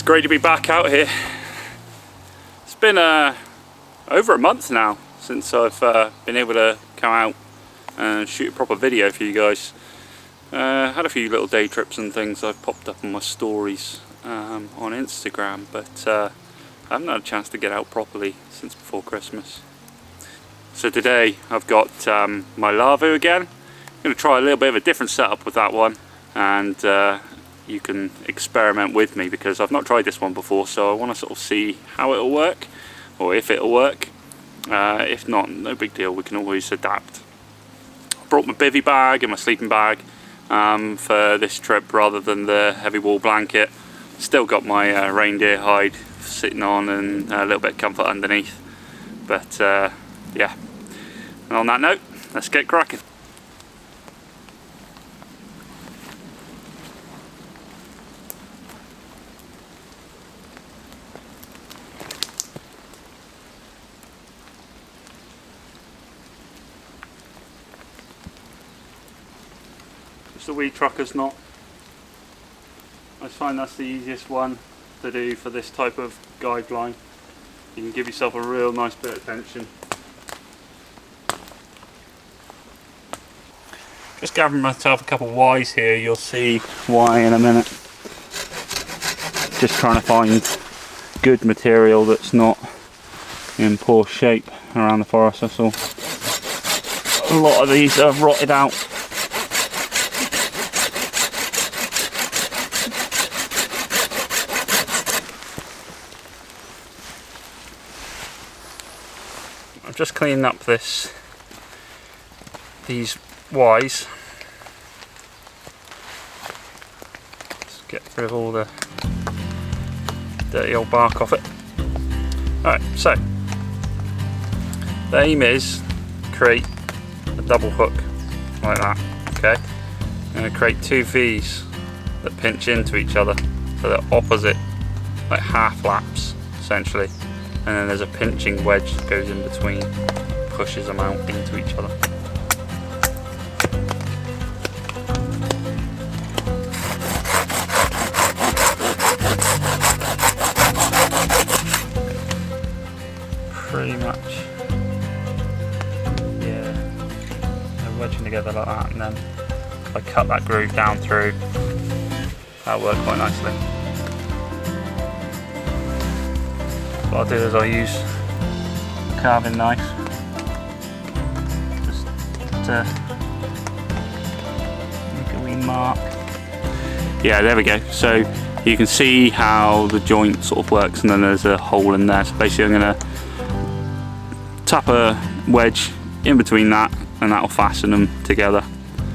great to be back out here. It's been over a month now since I've been able to come out and shoot a proper video for you guys. Had a few little day trips and things I've popped up on my stories on Instagram, but I haven't had a chance to get out properly since before Christmas. So today I've got my Lavvu again. I'm going to try a little bit of a different setup with that one, and you can experiment with me because I've not tried this one before, so I want to sort of see how it'll work, or if it'll work. If not, no big deal, we can always adapt. I brought my Bivi bag and my sleeping bag for this trip rather than the heavy wool blanket. Still got my reindeer hide sitting on and a little bit of comfort underneath, but yeah, and on that note, let's get cracking. Just a wee trucker's knot. I find that's the easiest one to do for this type of guideline. You can give yourself a real nice bit of tension. Just gathering myself a couple of Ys here, you'll see why in a minute. Just trying to find good material that's not in poor shape around the forest, that's all. A lot of these are rotted out. I've just cleaned up these Ys. Just get rid of all the dirty old bark off it. Alright, so the aim is create a double hook like that, okay? I'm going to create two V's that pinch into each other, so they're opposite, like half laps essentially, and then there's a pinching wedge that goes in between, pushes them out into each other. Pretty much, yeah, they're wedging together like that, and then if I cut that groove down through, that'll work quite nicely. What I'll do is I'll use a carving knife just to make a wee mark. Yeah, there we go. So you can see how the joint sort of works, and then there's a hole in there. So basically I'm going to tap a wedge in between that, and that'll fasten them together,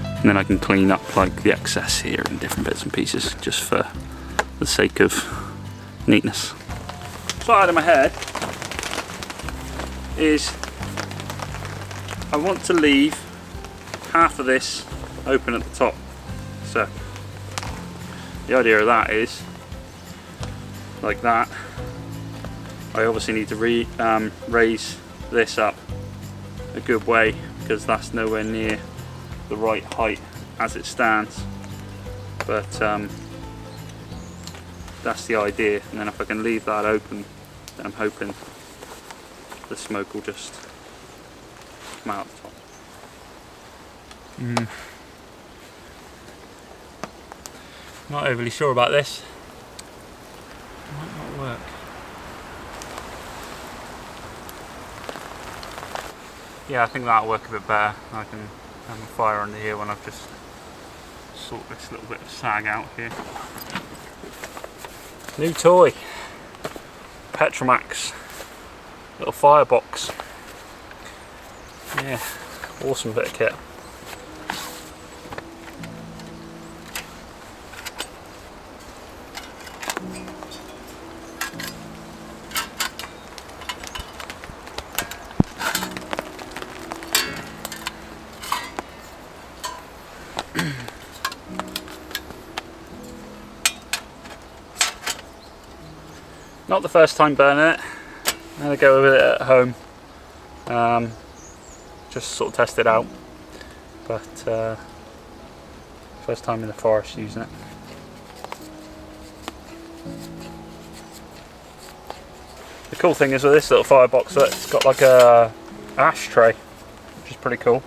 and then I can clean up like the excess here and different bits and pieces just for the sake of neatness. So what I had in my head is I want to leave half of this open at the top. So the idea of that is like that. I obviously need to raise this up a good way because that's nowhere near the right height as it stands, but that's the idea. And then if I can leave that open, then I'm hoping the smoke will just come out the top. Not overly sure about this. It might not work. Yeah, I think that'll work a bit better. I can have a fire under here when I've just sort this little bit of sag out here. New toy, Petromax, little firebox. Yeah, awesome bit of kit. Not the first time burning it. I'm going to go with it at home. Just sort of test it out. But first time in the forest using it. cool thing is with this little firebox that it's got like a ashtray, which is pretty cool.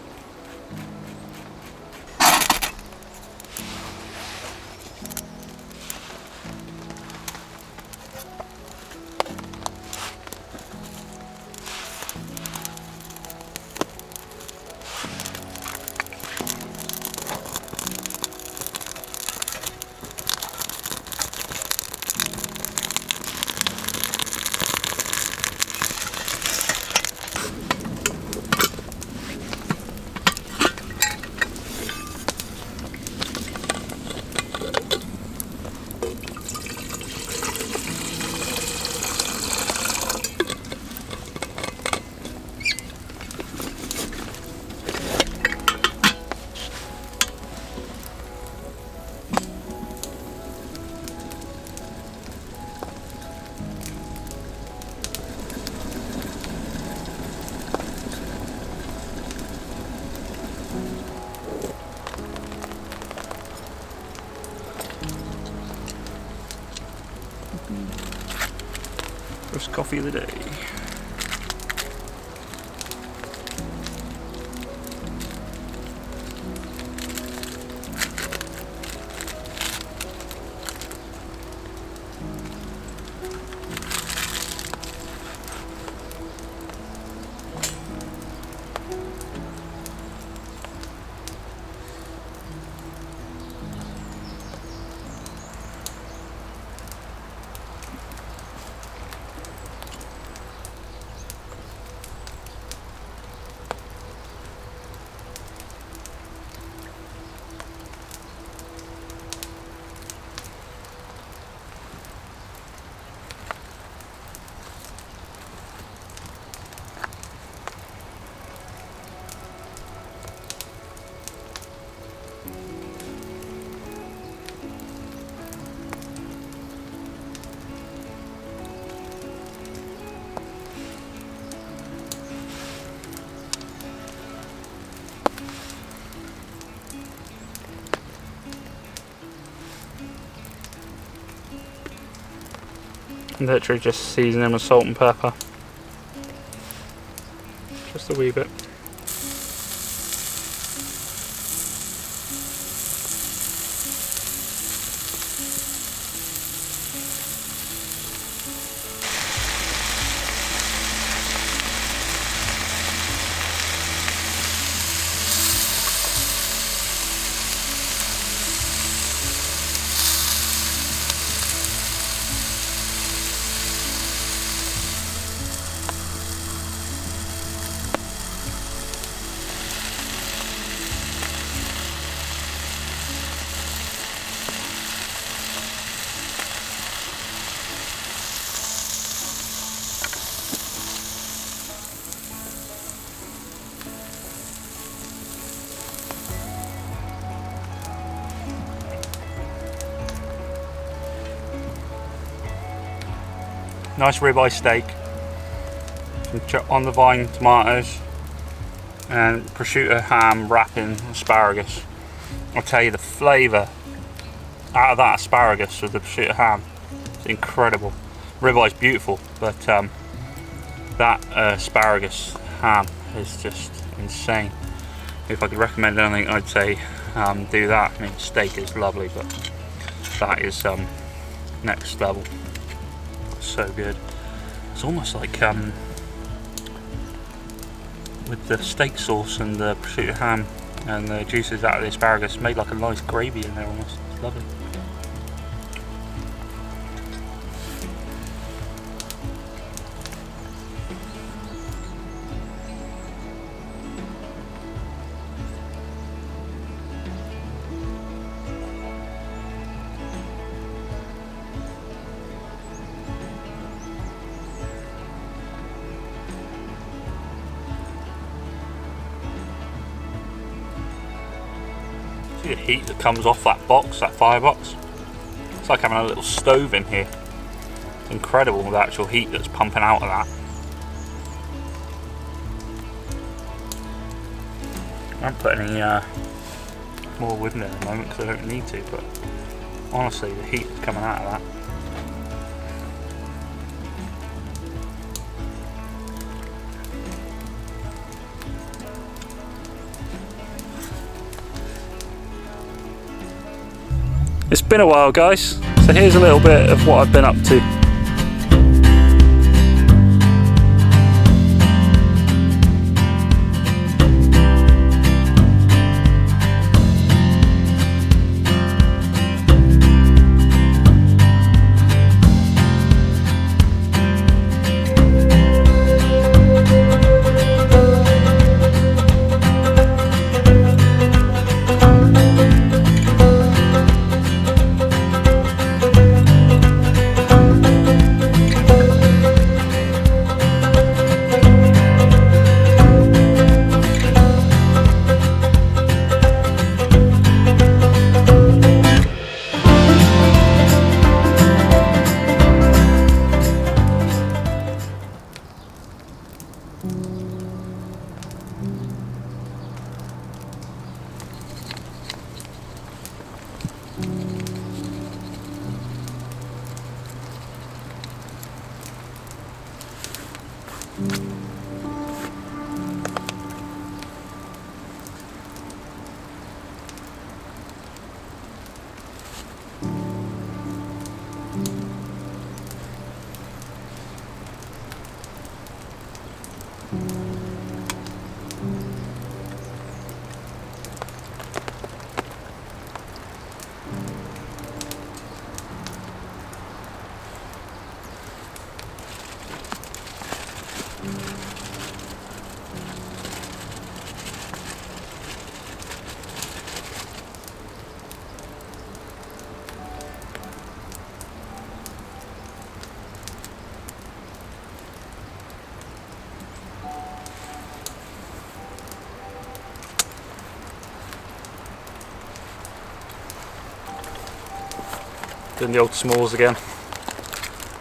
First coffee of the day. Literally just season them with salt and pepper. Just a wee bit. Nice ribeye steak, some on the vine tomatoes, and prosciutto ham wrapping asparagus. I'll tell you, the flavour out of that asparagus with the prosciutto ham is incredible. Ribeye's beautiful, but that asparagus ham is just insane. If I could recommend anything, I'd say do that. I mean, steak is lovely, but that is next level. So good. It's almost like with the steak sauce and the prosciutto ham and the juices out of the asparagus, made like a nice gravy in there almost. It's lovely. See the heat that comes off that box, that firebox? It's like having a little stove in here. It's incredible, the actual heat that's pumping out of that. I haven't put any more wood in there at the moment because I don't need to, but honestly the heat that's coming out of that. It's been a while, guys, so here's a little bit of what I've been up to. Doing the old s'mores again.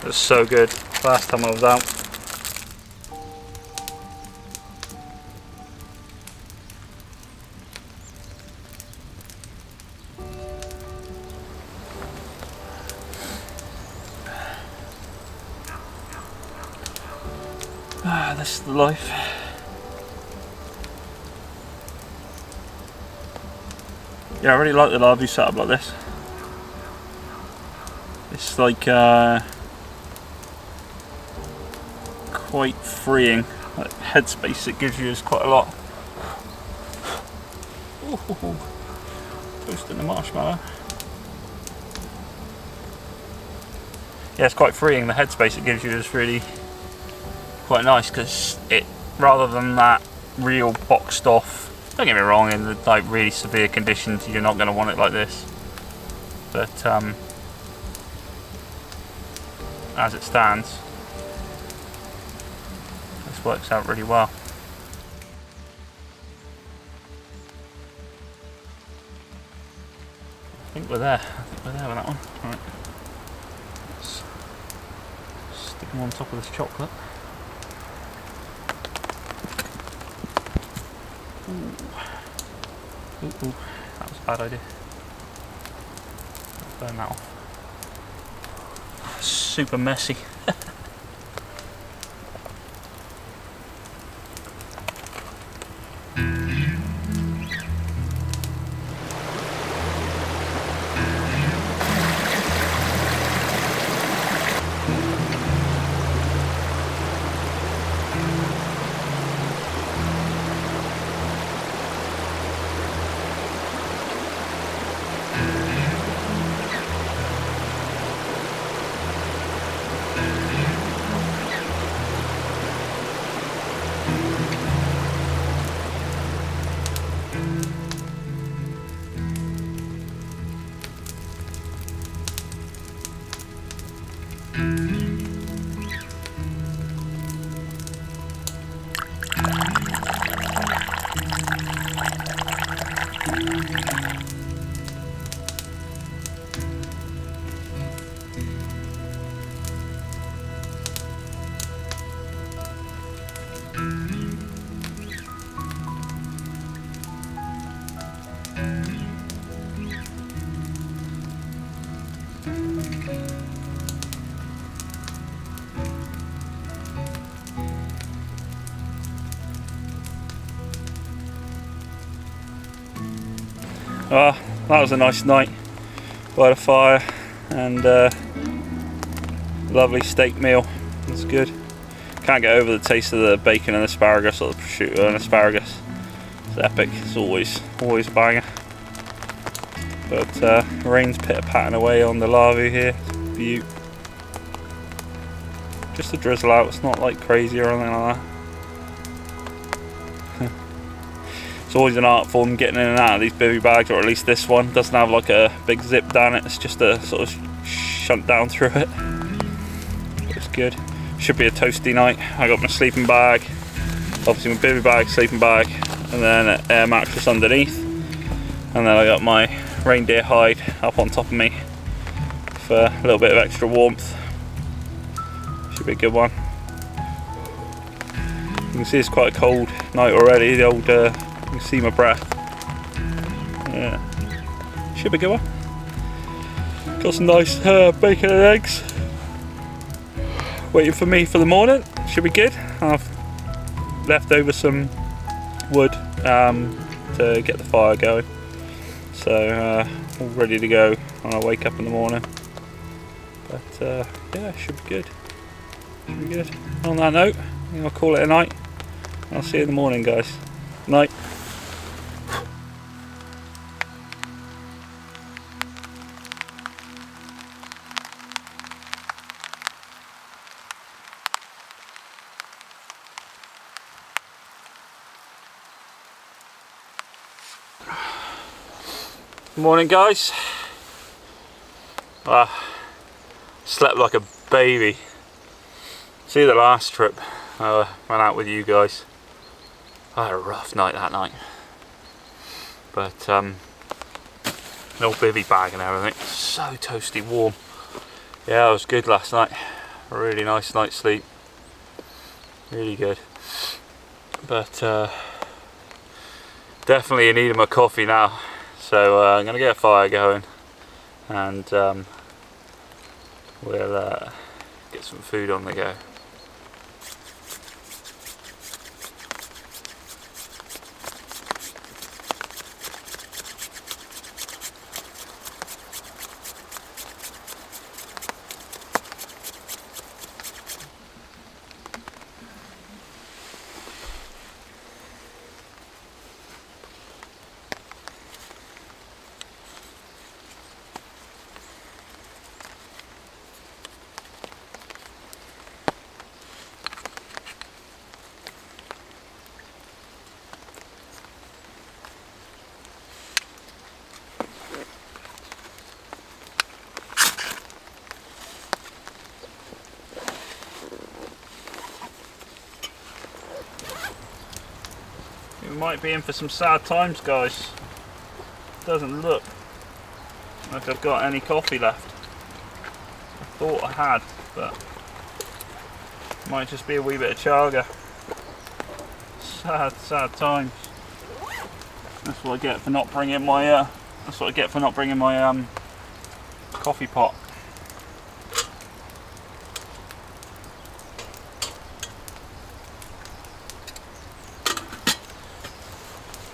It was so good last time I was out. Ah, this is the life. Yeah, I really like the Lavvu setup like this. It's like quite freeing. That headspace it gives you is quite a lot. Ooh, toasting the marshmallow. Yeah, it's quite freeing. The headspace it gives you is really quite nice because it, rather than that real boxed off. Don't get me wrong, in the like really severe conditions, you're not going to want it like this. But as it stands, this works out really well. I think we're there. We're there with that one. All right. Let's stick them on top of this chocolate. Ooh. Ooh, that was a bad idea. I'll burn that off. Super messy. That was a nice night. by the fire, and lovely steak meal. It's good. Can't get over the taste of the bacon and asparagus, or the prosciutto and asparagus. It's epic. It's always a banger. But rain's pitter-patting away on the Lavvu here. It's beaut. Just a drizzle out. It's not like crazy or anything like that. It's always an art form getting in and out of these Bivi bags, or at least this one doesn't have like a big zip down it. It's just a sort of shunt down through it. It's good. Should be a toasty night. I got my sleeping bag, obviously my Bivi bag, sleeping bag, and then an air mattress underneath, and then I got my reindeer hide up on top of me for a little bit of extra warmth. Should be a good one. You can see it's quite a cold night already. The old you can see my breath. Yeah, should be a good one. Got some nice bacon and eggs waiting for me for the morning. Should be good. I've left over some wood to get the fire going, so all ready to go when I wake up in the morning. But yeah, should be good. Should be good. On that note, I'll call it a night. I'll see you in the morning, guys. Night. Morning, guys. Slept like a baby. See, the last trip I went out with you guys, I had a rough night that night, but the old Bivi bag and everything, so toasty warm. Yeah, it was good last night. A really nice night's sleep, really good. But definitely in need of my coffee now. So I'm going to get a fire going, and we'll get some food on the go. We might be in for some sad times, guys. Doesn't look like I've got any coffee left. I thought I had, but might just be a wee bit of chaga. Sad times. That's what I get for not bringing my. That's what I get for not bringing my coffee pot.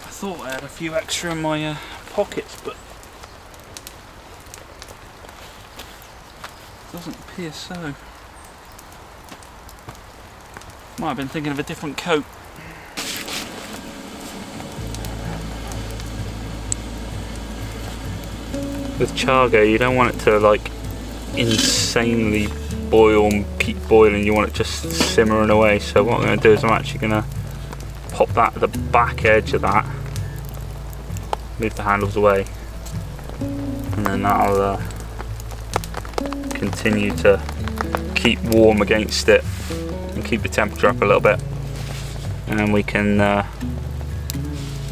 I thought I had a few extra in my pockets, but it doesn't appear so. Might have been thinking of a different coat. With chaga, you don't want it to like insanely boil and keep boiling. You want it just simmering away. So what I'm going to do is I'm actually going to pop that at the back edge of that, move the handles away, and then that'll continue to keep warm against it and keep the temperature up a little bit, and then we can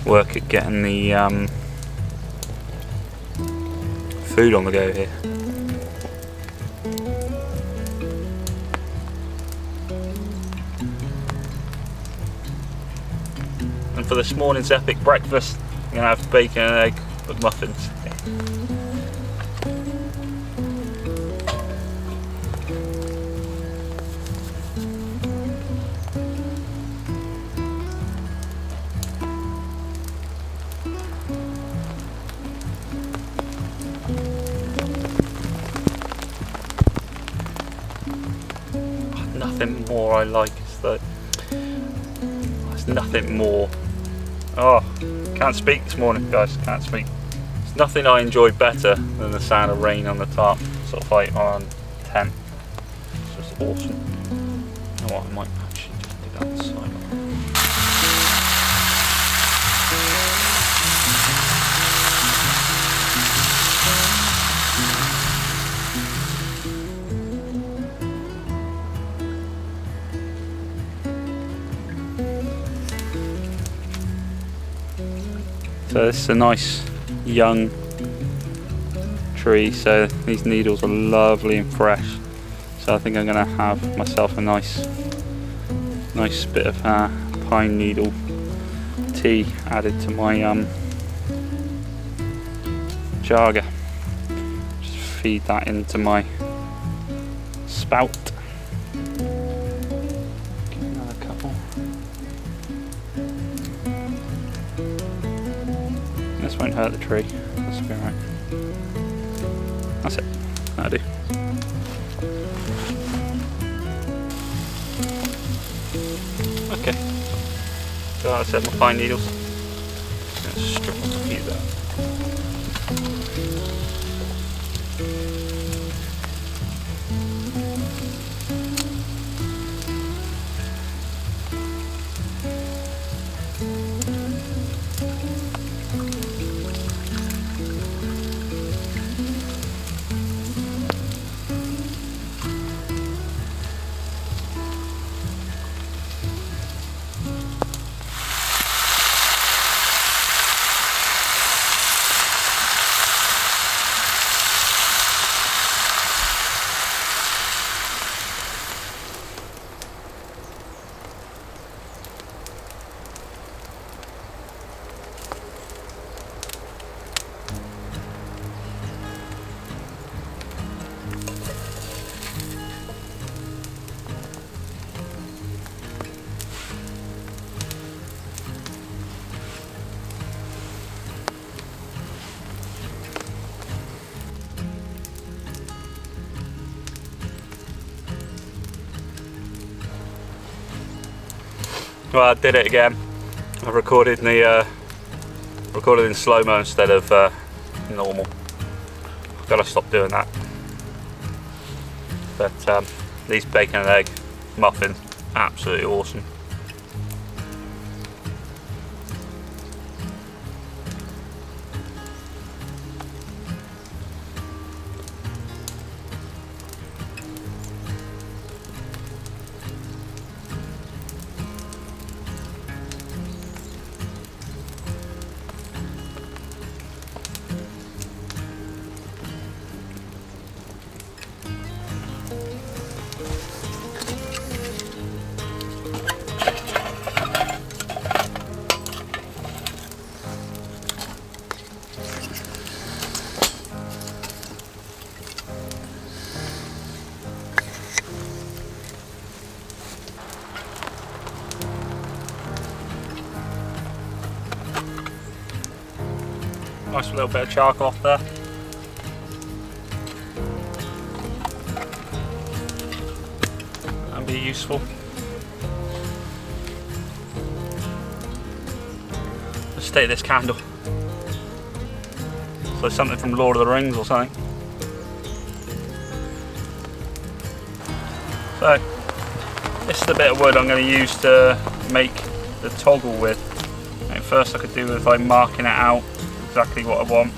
work at getting the food on the go here. And for this morning's epic breakfast, I'm going to have bacon and egg McMuffins. nothing more I like. There's nothing more. Oh, can't speak this morning, guys. Can't speak. There's nothing I enjoy better than the sound of rain on the top, sort of like on tent. It's just awesome. You know what? I might actually just do that on the side. So this is a nice young tree, so these needles are lovely and fresh. So I think I'm going to have myself a nice bit of pine needle tea added to my jarger. Just feed that into my spout. Give another couple. This won't hurt the tree. This will be alright. That's it. That'll do. Okay. So that's it, my pine needles. Just gonna strip off a few there. Well, I did it again. I recorded in slow-mo instead of normal. I've got to stop doing that. But these bacon and egg muffins, absolutely awesome. Nice little bit of charcoal off there. That'd be useful. Let's take this candle. So something from Lord of the Rings or something. So this is the bit of wood I'm going to use to make the toggle with. And first I could do with like marking it out exactly what I want.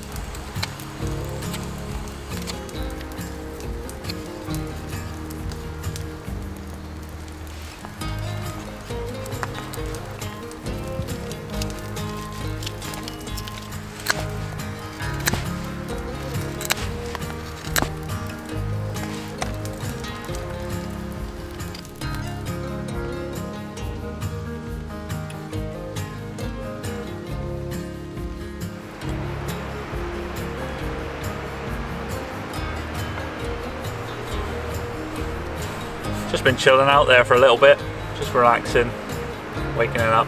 Just been chilling out there for a little bit, just relaxing, waking up,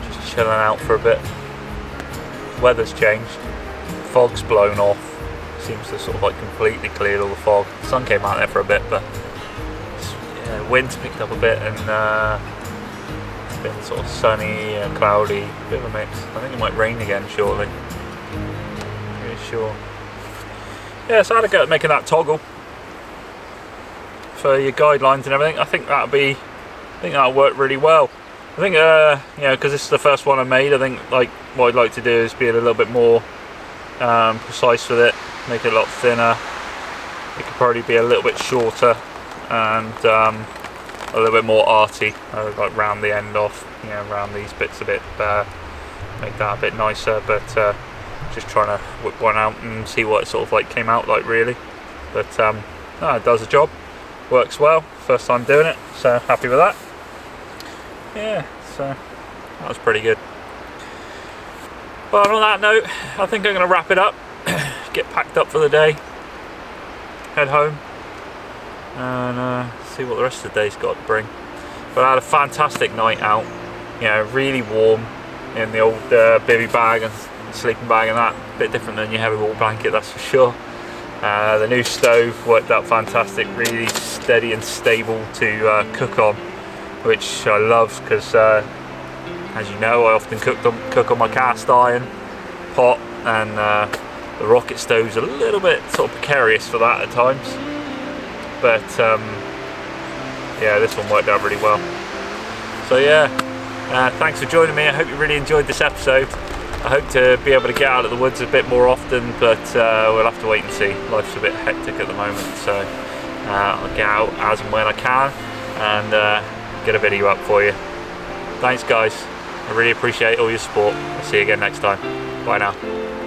just chilling out for a bit. Weather's changed, fog's blown off, seems to sort of like completely cleared all the fog. The sun came out there for a bit, but the wind's picked up a bit, and it's been sort of sunny and cloudy, bit of a mix. I think it might rain again shortly. Pretty sure. Yeah, so I had to go at making that toggle for your guidelines and everything. I think that'll work really well. I think you know, because this is the first one I made, I think like what I'd like to do is be a little bit more precise with it, make it a lot thinner. It could probably be a little bit shorter and a little bit more arty, like round the end off, you know, round these bits a bit, make that a bit nicer. But just trying to whip one out and see what it sort of like came out like, really. But no, it does the job, works well. First time doing it, so happy with that. Yeah, so that was pretty good. But on that note, I think I'm going to wrap it up, get packed up for the day, head home, and see what the rest of the day's got to bring. But I had a fantastic night out, you know, really warm in the old Bivi bag and sleeping bag and that. A bit different than your heavy wool blanket, that's for sure. The new stove worked out fantastic, really steady and stable to cook on, which I love because, as you know, I often cook on my cast iron pot, and the rocket stove's a little bit sort of precarious for that at times. But yeah, this one worked out really well. So yeah, thanks for joining me. I hope you really enjoyed this episode. I hope to be able to get out of the woods a bit more often, but we'll have to wait and see. Life's a bit hectic at the moment, so I'll get out as and when I can and get a video up for you. Thanks guys, I really appreciate all your support. I'll see you again next time. Bye now.